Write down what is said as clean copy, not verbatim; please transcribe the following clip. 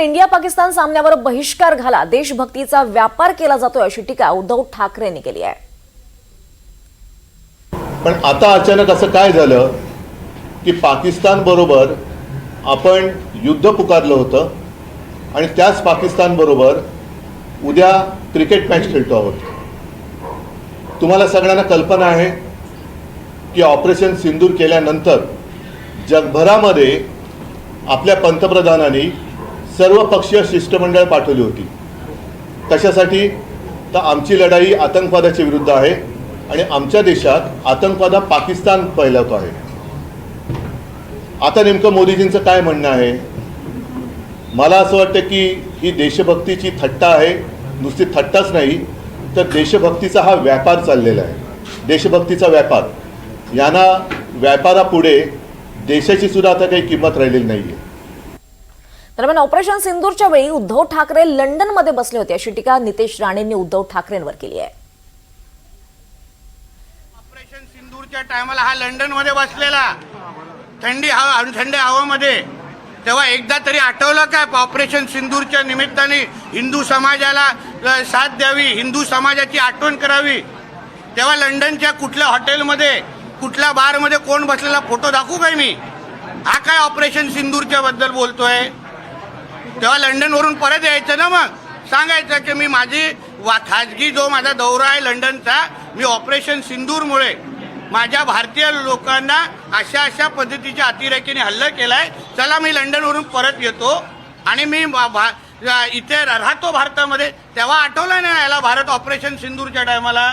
India Pakistan सामन्यावर बहिष्कार घाला, देशभक्तीचा व्यापार केला जातोय अशी टीका उद्धव ठाकरेंनी केली आहे। पण आता अचानक असं काय झालं की पाकिस्तान बरोबर आपण युद्ध पुकारलं होतं आणि त्याच पाकिस्तान बरोबर उद्या क्रिकेट मॅच खेळतो आहोत। तुम्हाला सगळ्यांना कल्पना आहे की ऑपरेशन सिंदूर केल्यानंतर जगभरामध्ये आपल्या पंतप्रधानांनी सर्वपक्षीय शिष्टमंडळ पाठवली होती। कशासाठी? तर आमची लढाई आतंकवादाच्या विरुद्ध आहे आणि आमच्या देशात आतंकवाद पाकिस्तान फैलवतो आहे। आता नेमकं मोदीजींचं काय म्हणणं आहे? मला असं वाटतं की ही देशभक्तीची थट्टा आहे। नुसती थट्टाच नाही तर देशभक्तीचा हा व्यापार चाललेला आहे। देशभक्तीचा व्यापार, यांना व्यापारापुढे देशाची सुद्धा आता काही किंमत राहिलेली नाहीये। दरम्यान ऑपरेशन सिंदूरच्या वेळी उद्धव ठाकरे लंडनमध्ये बसले होते अशी टीका नितेश राणेंनी उद्धव ठाकरेंवर केली आहे। ऑपरेशन सिंदूरच्या टायमाला हा लंडनमध्ये बसलेला थंडी हवामध्ये, तेव्हा एकदा तरी आठवलं काय ऑपरेशन सिंदूरच्या निमित्ताने हिंदू समाजाला साथ द्यावी, हिंदू समाजाची आठवण करावी? तेव्हा लंडनच्या कुठल्या हॉटेलमध्ये कुठल्या बारमध्ये कोण बसलेला फोटो दाखवू काय मी? हा काय ऑपरेशन सिंदूरच्या बद्दल बोलतोय? तेव्हा लंडनवरून परत यायचं ना, मग सांगायचं की मी माझी खाजगी जो माझा दौरा आहे लंडनचा, मी ऑपरेशन सिंदूरमुळे माझ्या भारतीय लोकांना अशा अशा पद्धतीच्या अतिरेकीने हल्ला केलाय, चला मी लंडनवरून परत येतो आणि मी इथे राहतो भारतामध्ये। तेव्हा आठवलं ना याला भारत ऑपरेशन सिंदूरच्या टायमाला?